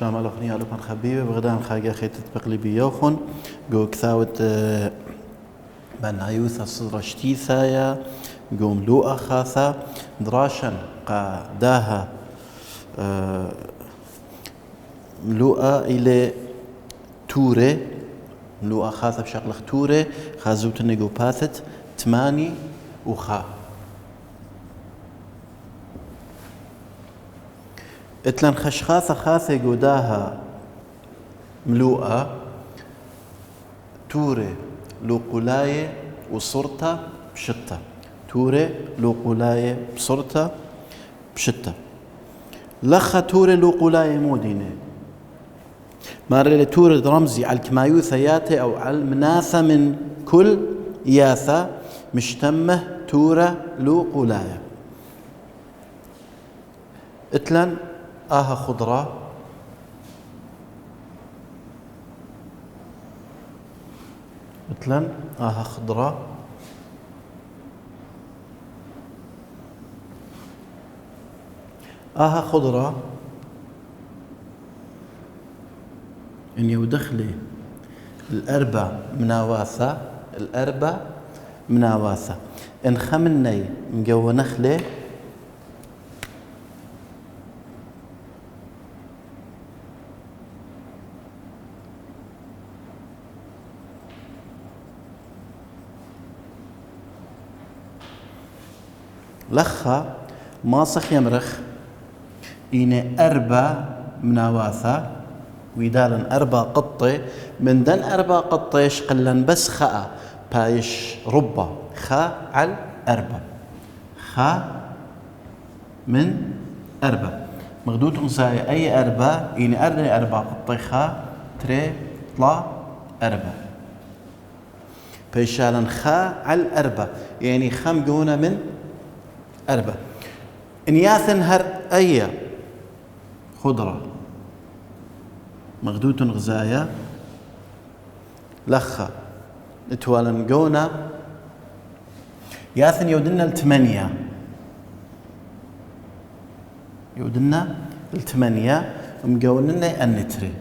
شلام الأغنية لكم خبيبة بغدان خاجة خيت تبقلي بيوخن جو كثاوت من عيوثا صدر شتيثايا قوم لوء خاثا دراشا قاداها لوء إلى توري لوء خاثا بشكل توري خازوتني جو باثت تماني وخا اتلن خشخاثة خاثة قداها ملوءة توري لو قلاية وصرتا بشتة توري لو قلاية بصرتا بشتة لخا توري لو قلاية مودينة ماري توري رمزي على الكمايوثياتي أو على المناثة من كل ياثة مشتمه تورة لو قلاية اتلن آها خضرة مثلا آها خضرة آها خضرة إن يودخلي الأربع مناواثة إن خمني مجو نخلي لخا ماسخ يمرخ إن أربع مناواثة ويدالن أربع قطة من دن أربع قطة يشقلن بس خاء بايش ربع خاء على أربع خاء من أربع مغدوت مساي أي أربع إن أربع قطة خاء تري طلع أربع بيشالن خاء على أربع يعني خم جونا من أربع إنياثن هر أي خضرة مغدوت غزايا لخا نتوالن قونا ياثن يودنا الثمانية يودنا الثمانية ومقولنا النتري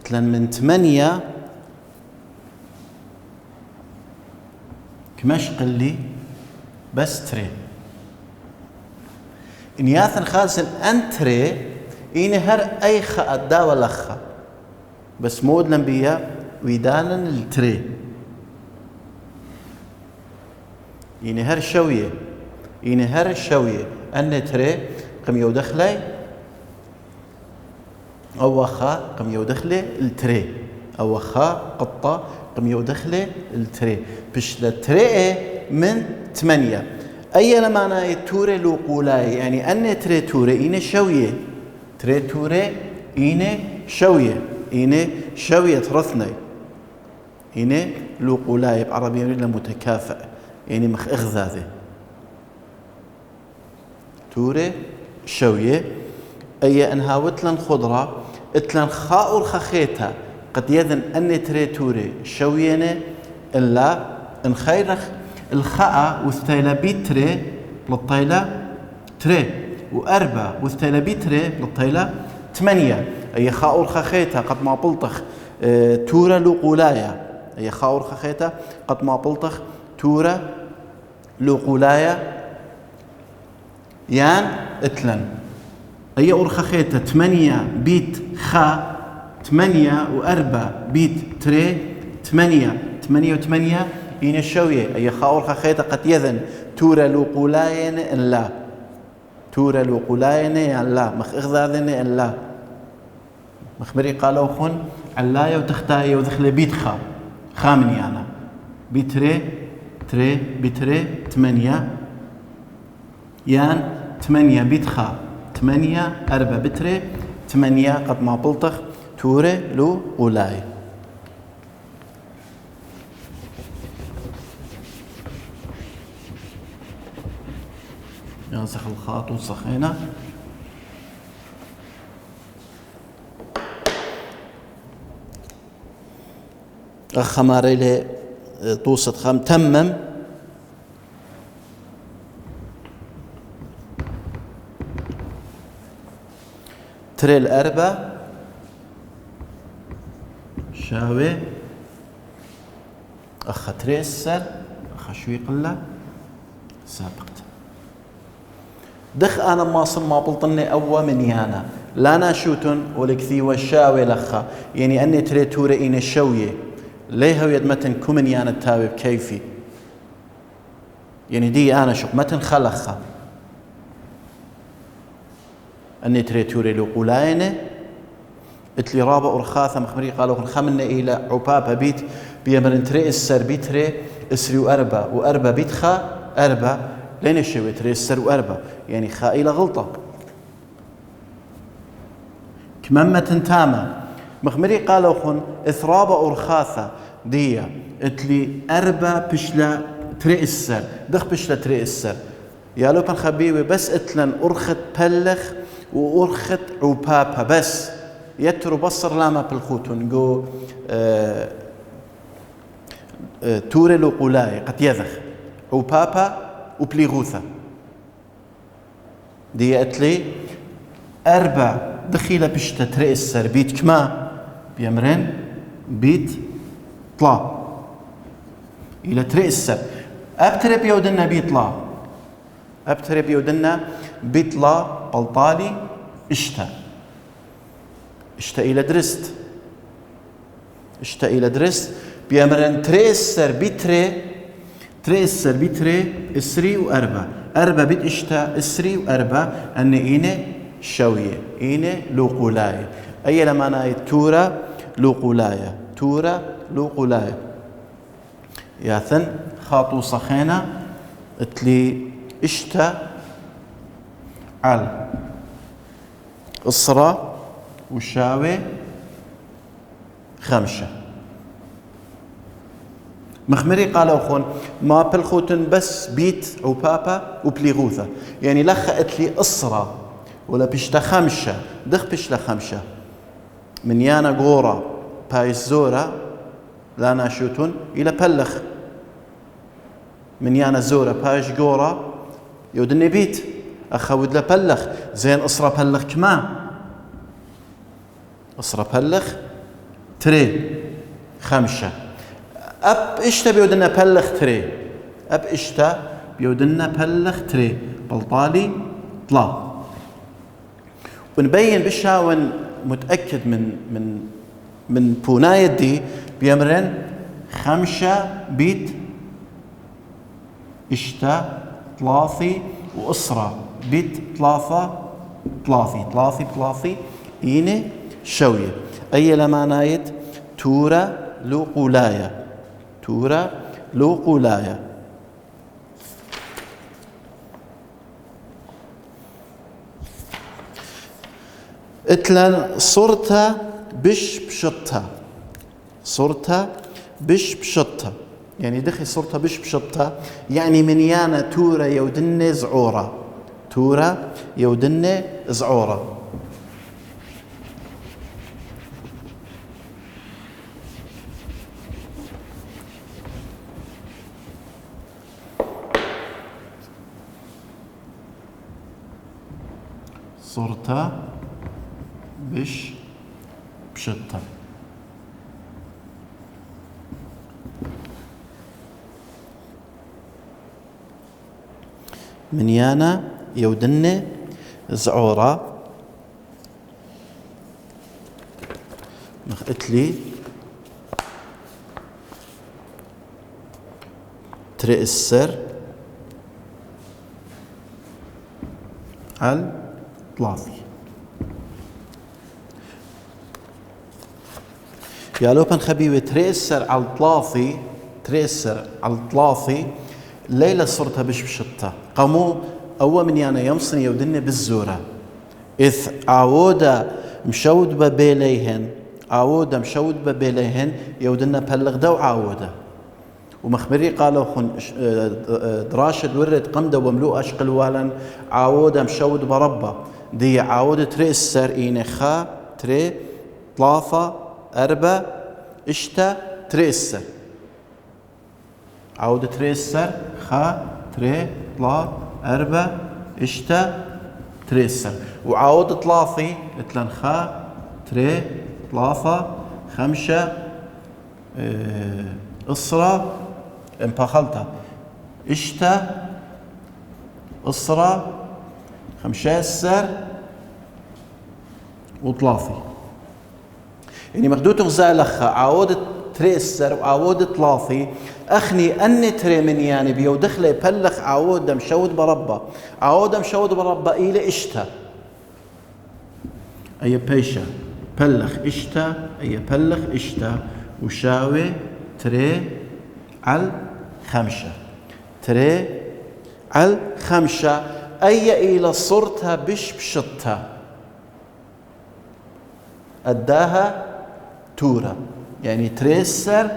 اتلن من 8 كمشق اللي بس تري إن ياثن خالصن أنتري إن هر أي خاء ولا خا بس مود لنبيا ويدانا التري إن هر شوية أن تري قم يودخلي أو خا قم يودخلي التري أو خا قطة قم يودخلي التري بش التري من 8 أي لما أنا توري لو قولاي يعني أن تري توري إني شوية تري توري إني شوية ترثني إني لو قولاي بعربية إلا متكافئ يعني مخ إغذاذي توري شوية أي أنها وتلن خضرة اتلن خاء الخخيتها قد يذن أن تري توري شوينة إلا إن خيرخ الخاء والثيلة بيتري للطيلة تري وأربع والثيلة بيتري للطيلة 8 أي خاء الخخيتها قد ما بلطخ تورة لقولايا أي خاء الخخيتها قد ما بلطخ تورة لقولايا يان اتلن أي أرخخيتها 8 بيت خاء 8 و4 بيت تري 8 و8 إن الشوية أي خاء أرخخيتها قد يذن تورا لقولاين إن لا تورا لقولاين إن لا مخ إغذاذن إن لا مخبري قالوا خن علاية وتختاية وذخلي بيت خامني أنا بيت تري بيت 8 يان 8 بيت خا 8 4 بتري 8 قد ما بلطخ توري لو قولاي ينسخ الخاط وسخينا أخماري لي توسط خام تمم تري الأربع شاوي أخ تري السر أخ شوي قلة سابقت دخ أنا ما صم ما بلطني أول من يانا لا ناشوتن ولكثي والشاوي لخا يعني أني تري توري إن الشوية ليه هو يدمتن كمن يانا التابب كيفي يعني دي أنا شوف متن خلخا أني تري توري لقولاينه اتلي رابع أرخاثة مخمري قالوا خمنا إلى عبابة بيت بيمرن تري السر بيتري اسري وأربا بيت خا أربا لين الشوي تري السر وأربا يعني خا إلى غلطة كمامة تنتامة مخمري قالوا خن إثرابة أرخاثة دي اتلي أربا بشلا تري السر دخ بشلا تري السر يا لو بن خبيوي بس اتلن أرخت بلخ وأرخت عبابة بس يترو بصر لاما بالخوتون جو توري لو قولاي قد يذخ عبابة وبليغوثة دي اتلي أربع دخيلة بشتا تري السر بيت كما بيمرن بيت طلا إلى تري السر أبتري بيودنا بيطلا أبتري بيودنا بيطلا بلطالي اشتا إلى درست إلى درست بيمرن تري السر بيتري اسري أربع بيت اشتا اسري وأربع أن إيني شوية إيني لوقولاية أي لما نايت تورا لوقولاية ياثن خاطو صخينة اتلي اشتا على الصرا وشاوي خمشة مخمري قالوا خون ما بالخوتن بس بيت عبابة وبليغوثة يعني لخقت لي أسرة ولا بيشتا خمشة دخ بيشتا خمشة من يانا غورا بايس زورا لا ناشوتون إلى بلخ من يانا زورا بايش غورا يودني بيت أخود لبلخ زين أسرة بلخ كما أسرة بلخ تري خمشة أب إشتا بيودنا بلخ تري بلطالي طلا ونبين بالشاون متأكد من بوناية دي بيمرن خمشة بيت اشتا طلاثي وأسرة بيت طلاثي إيني شوية أي لما نايت تورا لو قولاية اتلن صرت بش بشطة يعني دخي صرت بش بشطة يعني من يانا تورا يودن زعورة صرت بش بشطة من يانا يودن زعورة مخقتلي تري السر على طلاثي يا لوبن خبيبي تري السر على الطلاثي ليلة صرتها بش بشطة قاموا أول من يانا يمصني يودني بالزورة إذ عودة مشود ببيليهن يودنا بلغ دو عودة ومخبري قالوا خن دراشد ورد قمدة وملوء أشقل والا عودة مشود بربا دي عودة تري السر إيني خا تري طلافة أربع اشتا تريسر. عود تريسر خا تري طلا أربا إشتا تريسر. وعود طلافي اتلن خا تري طلافة خمشة إصرة انبخلتها إشتا إصرة خمشة السر وطلافي. يعني مخدوت غزاء لخا عودة تريسر وعودة طلافي أخني أني تري من يعني بيو دخله يبلخ عودة مشود بربا عودة مشود بربا إلى إشتا أي بيشا بلخ إشتا أي بلخ إشتا وشاوي تري على خمسة تري على خمسة أي إلى صرتها بش بشطها أداها تورا. يعني تريسر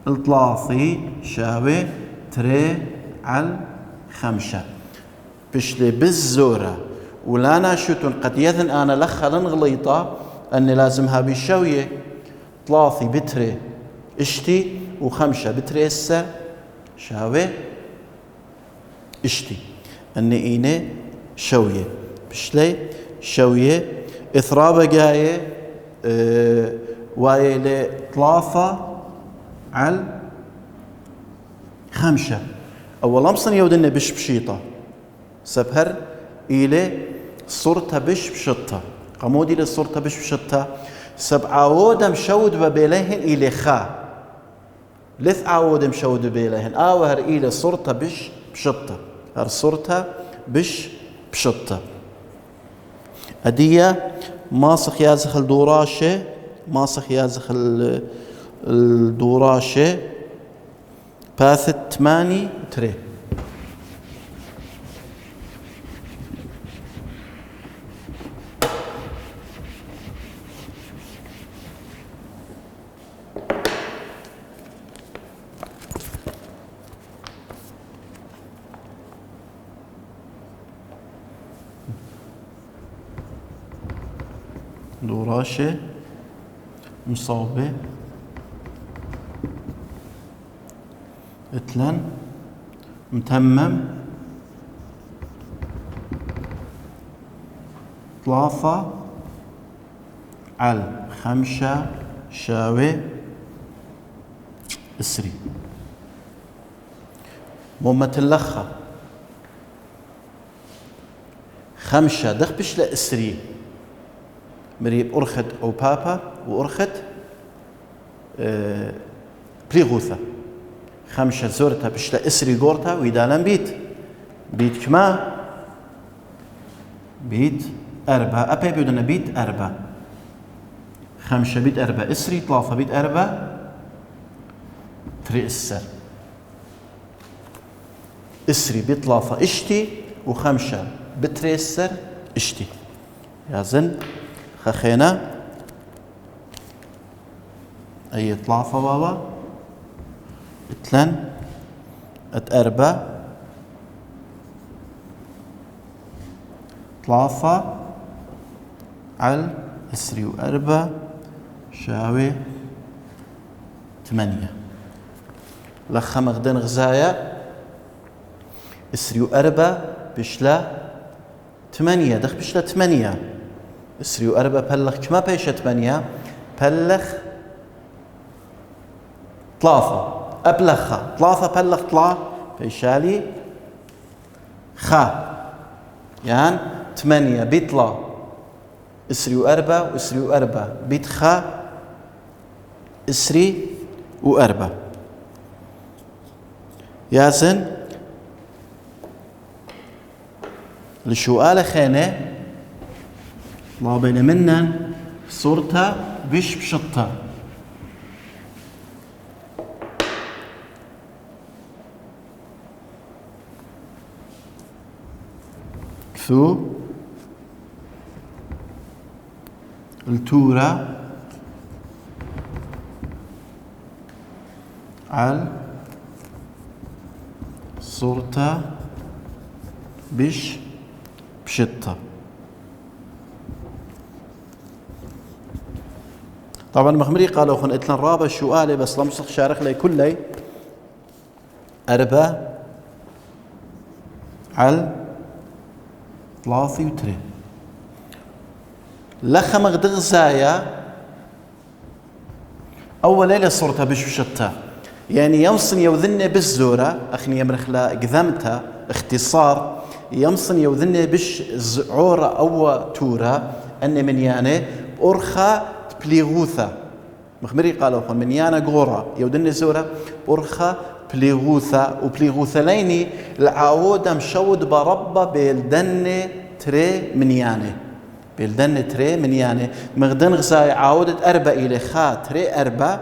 الطلافي شاوي تري على خمسة بشلي بالزورة. ولا ناشوتون قد يذن أنا لخلن غليطة أني لازمها بالشوية طلافي بتري اشتي وخمسة بتريسر شاوي اشتي أني إيني شوية بشلي شوية إثرابة جاية وايلي طلافة على خمسة. أول أمصن يودن بش بشيطة سبهر إلي صورتها بش بشطة قمودي إلي صورتها بش بشطة سب عودة مشود ببيليهن إلي خا لث عودة مشود ببيليهن آوهر إلي صورتها بش بشطة هر صورتها بش بشطة. أدية ماسخ يازخ الدوراشة ماسخ يازخ الدوراشة باثت 8 تري. دوراشة مصابة اتلن متمم طلافة على خمسة شاوي اسري ممة اللخة خمسة دخبش لإسري مريب أرخد أو بابا وأرخد بريغوثة خمسة زورتها بشلا إسري قورتها ويدالا بيت كما بيت أربعة أبي بيودنا بيت أربعة خمسة بيت أربعة إسري طلافة بيت أربعة تري السر إسري بيت طلافة اشتي وخمسة بتري السر اشتي يازن خخينا أي طلافة بابا اتلن اتأربع طلافة على اسري وأربع شاوي 8 لخا مغدن غزايا اسري وأربع بشلا 8 دخ بشلا 8 اسري وأربع بلخ كما بيشا 8 بلخ طلافة أبلخا طلافة بلخ طلا بيشالي خا يعني 8 بيطلع اسري وأربع واسري وأربع بيت خا اسري وأربع يازن لشوالة خانة الله بين منا صورتها بش بشطة كثو التورة على صورتها بش بشطة. طبعا مخمري قالوا خن اتلن رابا شو قالي بس لمسخ شارخ لي كلي أربع على ثلاثي وتري لخ مغدغ زايا أول ليلة صورتها بشتا يعني يمصن يوذن بالزورة أخني يمرخلا قذمتها اختصار يمصن يوذن بش زعورة أو تورة أن من يعني أرخا بليغوثة مخمري قالوا من يانا قورة يودن زورة أرخا بليغوثة وبليغوثة ليني العاودة مشود بربا بيلدن تري من يعني بيلدن تري من يعني مغدن غزاي عاودة أربع إلى خا تري أربع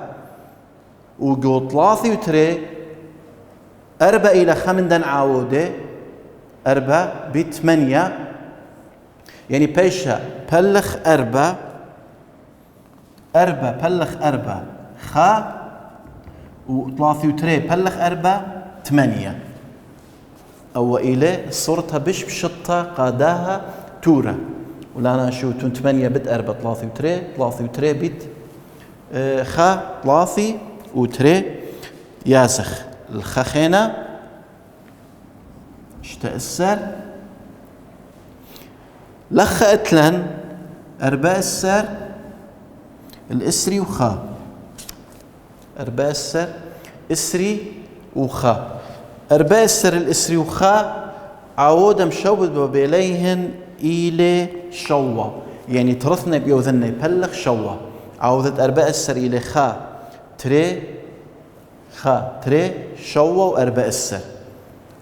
وقوطلاثي وتري أربع إلى خمندن عاودة أربع بثمانية يعني بيشا بلخ أربع بلخ أربع خا وثلاثي وتري بلخ أربع ثمانية أو إلى صورتها بشطة قاداها تورة ولا أنا شو ثمانية بد أربع ثلاثي وتري بد خا ثلاثي وتري ياسخ الخخينة اشتأسر لخ اتلن أربع السر الإسري وخا أربع السر إسري وخا أربع السر الإسري وخا عود مشود ببيليهن إلى شوا يعني ترثنا بيوذن يبلغ شوا عودت أربع السر إلى خا تري شوا وأربع السر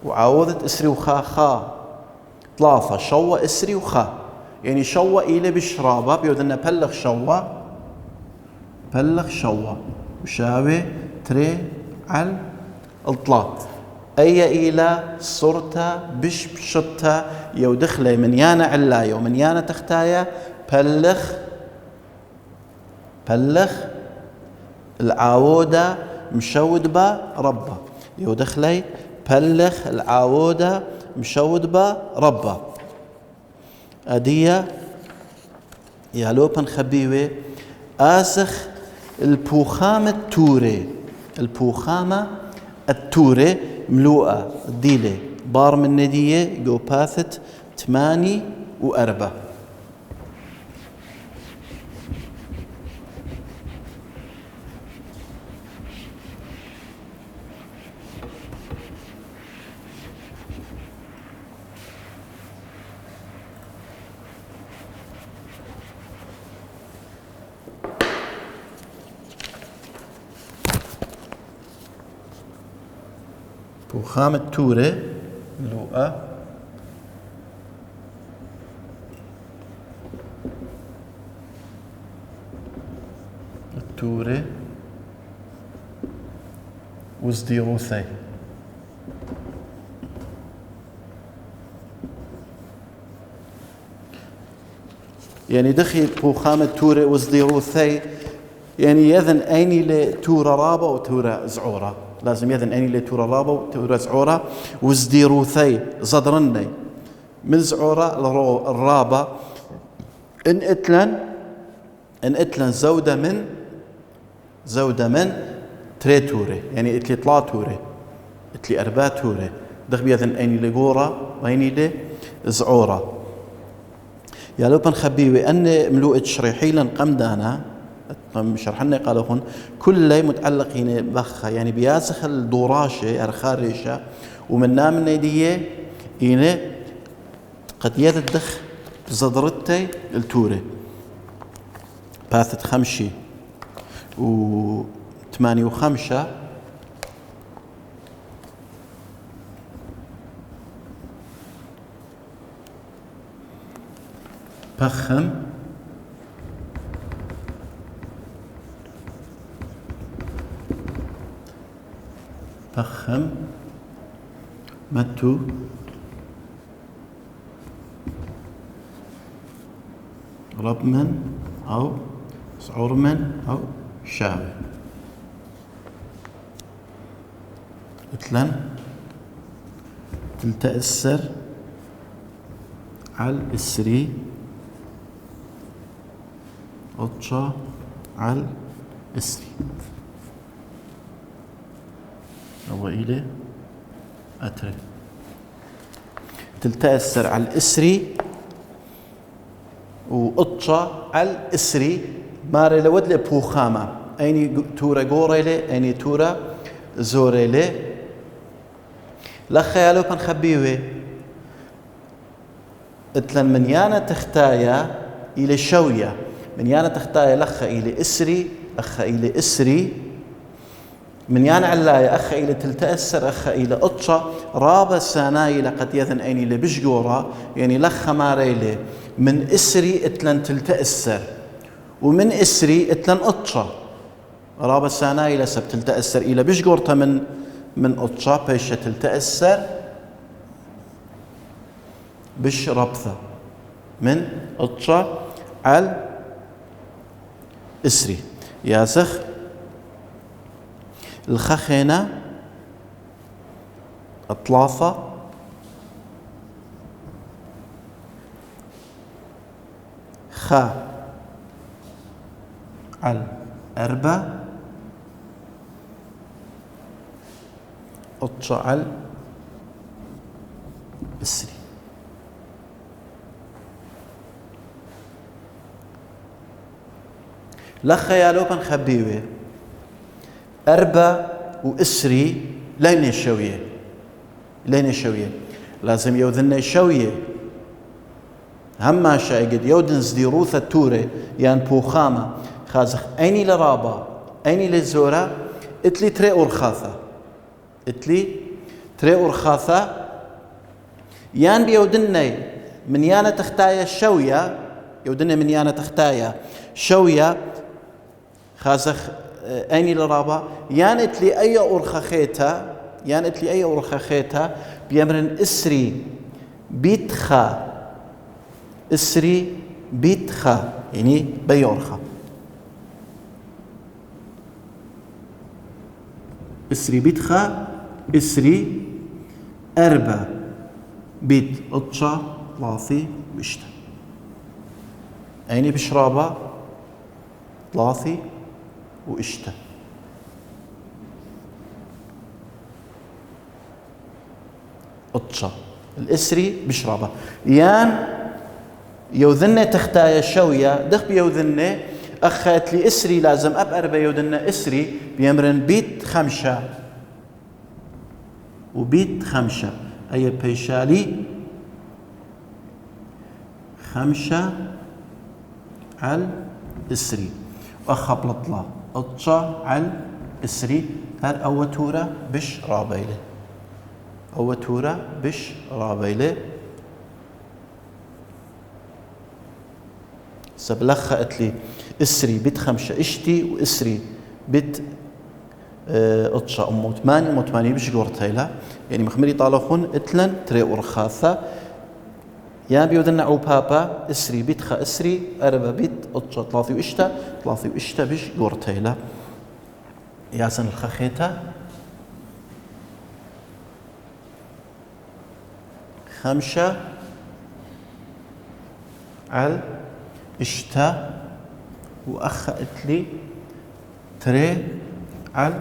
وعودت إسري وخا خا ثلاثة شوا إسري وخا يعني شوا إلى بشرابة بيوذن بلغ شوا وشاوي تري على الطلاق أي إلى صورتا بشتا يودخلي من يانا علايا ومن يانا تختايا بلغ العاودة مشود با ربا يودخلي بلغ العاودة مشود با ربا أدية يا لوبن خبيوي آسخ البوخامة التوري ملوءة ديلة بار من ندية جوباثت 8 و4 بوخام التورة ملوءة التورة وزديروثي يعني دخل بوخام التورة وزديروثي يعني يذن أيني لتورة رابة وتورة زعورة لازم يذن أني لتورا رابا وتورا زعورة وزديروثي زدرني من زعورة الرابا إن اتلن زودة من تري توري يعني اتلي طلا توري اتلي أربع توري دخ بيذن أني لقورة وأني لزعورة يا لو بنخبيوي أن ملوء شريحيلا قمدانا شرحنا قالوا هون كل متعلق هنا بخا يعني بياسخ الدوراشة الخارجة ومن نام النيدية هنا قد يدخ زدرتي التورة باثت 5 و8 و5 بخم متو ربمن أو صعورمن أو شاوي مثلا تلتأثر على السري أطشا على الإسري أو إلى أتري تلتأثر على الإسري وقطشة على الإسري ماري لودلي بوخامة أيني تورا غوريلي أيني تورا زوريلي لخيالو بنخبيوه اتلن من يانا تختايا إلى شوية من يانا تختايا لخا إلى إسري أخا إلى إسري من يانا علايا أخا إلى تلتأثر أخا إلى قطشة رابا ساناي لقد يذن أيني لبشجورة يعني لخا ماريلي من إسري اتلن تلتأثر ومن إسري اتلن قطشة رابا ساناي لسب تلتأثر إلى بشجورة من قطشة بيشة تلتأثر بش ربثة من قطشة على إسري ياسخ الخخينة الطلافة خا على أربع قطشة على إسري لخيالو بنخبيوه أربع وإسري لين الشوية لازم يوذن الشوية هما شايقد يودن زديروثة توري يان بوخامة خازخ أيني لرابا أيني للزورة اتلي تري أرخاثة يان بيودني من يانا تختايا الشوية يودني من يانا تختايا شوية خازخ أيني لرابا يان اتلي أي أرخا خيتا بيمرن إسري بيتخا يعني بيورخا إسري بيتخا إسري أربع بيت قطشة لاثي وشتا أيني بشرابة لاثي وإشتا قطشة الإسري بشرابة يان يوذنة تختايا شوية دخ بيوذنة أخات لي إسري لازم أبقر يوذنة إسري بيمرن بيت خمشة وبيت خمشة أي بيشالي خمشة على إسري وأخب لطلا قطشة على إسري هر أوتورة بش رابيلة أوتورة بش رابيلة سبلخة قتلي إسري بيت خمسة إشتي وإسري بيت قطشة أمو ثمانية بش قورتيلا يعني مخمري طالخون اتلن تري أرخاثة يا بيودنا أو بابا إسري بيت خا إسري أربع بيت قطشة ثلاثي وإشتا بش قورتيلا ياسن الخخيتا خمسة على إشتا وأخا إتلي تري على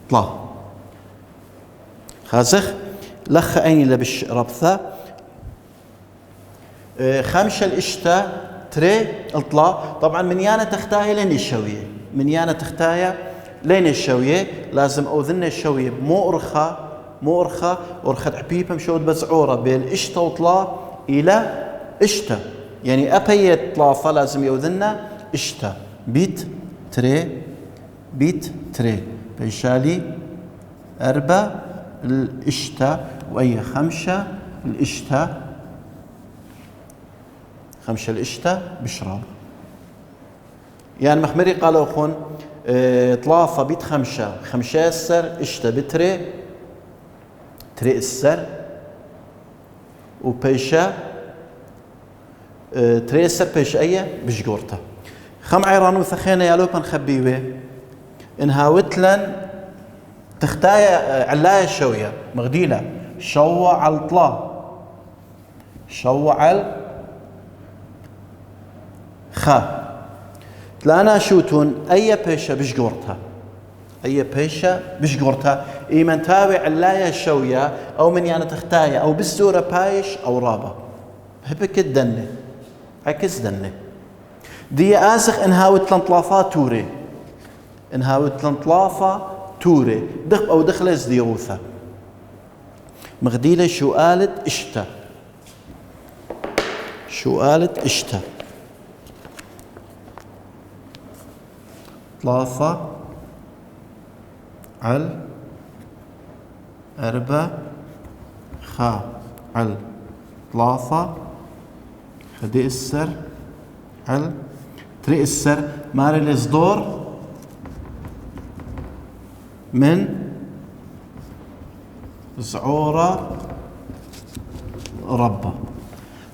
طلا خازخ لخ أيني لبش ربثة خمسة الإشتا تري الطلا طبعا من يانا تختايا لين الشوية لازم أوذن الشوية مو أرخى عبيبة مشود بزعورة بين إشتا وطلا إلى إشتا يعني أبيت طلافة لازم يوذننا إشتا بيت تري بيشالي أربع الإشتا وأي خمسة الإشتا بشراب يعني مخمري قالوا خون طلافة بيت خمسة السر إشتا بتري تري السر وبيشا تري السر بيشا أيه بشجورته خم عيرانو ثخينا يا لوبان خبيوه إنها وتلن تختايا علاية شوية مغديلة شوى على الطلا شوى على خا تلانا شوتون أي بيشة بشقورتها أي بيشة بشقورتها إيمن تاوي علاية شوية أو من يعني تختاية أو بالسورة بايش أو رابة هبك الدنة عكس دنة دي آسخ إنهاوت لنطلافات توري إنهاوت لنطلافة توري دخ أو دخلز ديروثة مغديلة شو قالت اشتا شو قالت اشتا طلافة عل أربع خا عل طلافة خدي السر عل تري السر ماري الإصدور من زعورة ربة.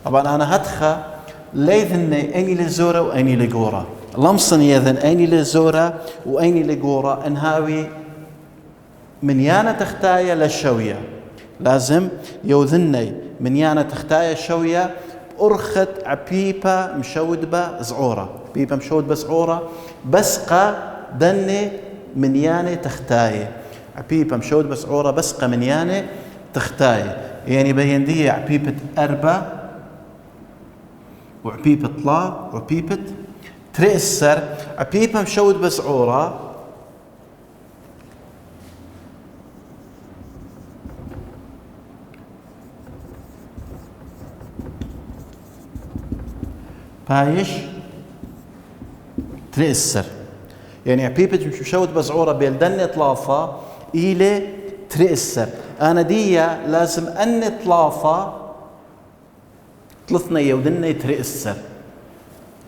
طبعا أنا هدخى ليذني أيني لزورة وأيني لقورة لمصن يذن أيني لزورة وأيني لقورة انهاوي من يانا تختايا للشوية لازم يوذني من يانا تختايا شوية أرخت عبيبة مشود بزعورة بيبة مشود بزعورة بسقى دني من يانا تختايا عبيبة مشود بزعورة بسقى من يانا تختايا يعني بين دي عبيبة أربع وعبيبة طلا وعبيبة تريسر عبيبة مشود بزعورة بايش تريسر يعني عبيبة مشود بزعورة بيلدن طلافة إلى تريسر أنا دي لازم أن طلافة طلثنا يودنا تريسر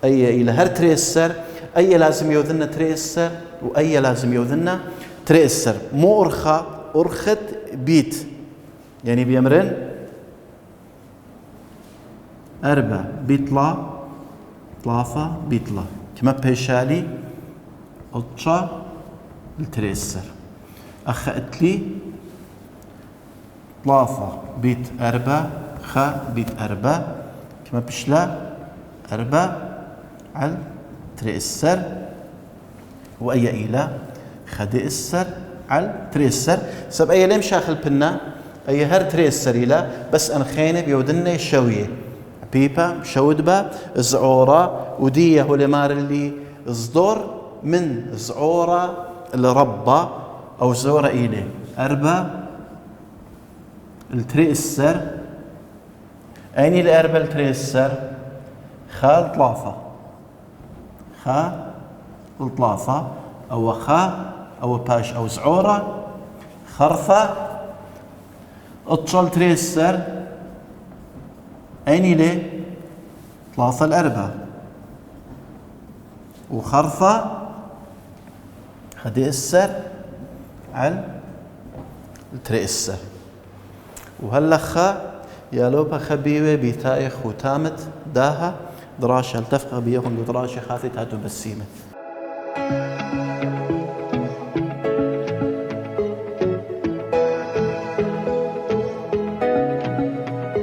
أي إلى هر تريسر أي لازم يودنا تريسر وأي لازم يودنا تريسر مو أرخى أرخت بيت يعني بيمرن أربع بيطلع طلافة بيطلع كما بيشالي أطشا التريسر أخذت لي طلافة بيت أربع خا بيت أربع كما بشلا أربع على تريسر وأي إلى خدي السر على تريسر سب أي لم شاخل بنا أي هر تريسر إلى بس أن خينة بيودنا شوية بيبا شودبا زعورة ودية هو لمار اللي صدور من زعورة الربة أو زعورة إليه أربع التريسر أين الأربع التريسر خال طلافة خا الطلافة أو خا أو باش أو زعورة خرفة اتصل تريسر أين لي طلافة الأربع وخرفة خدي السر على التريسر وهاللخا يا لوبا خبيوة بيتايخ وتامت داها دراشة التفقه بيهم دراشة خاثي تاتو بسيمة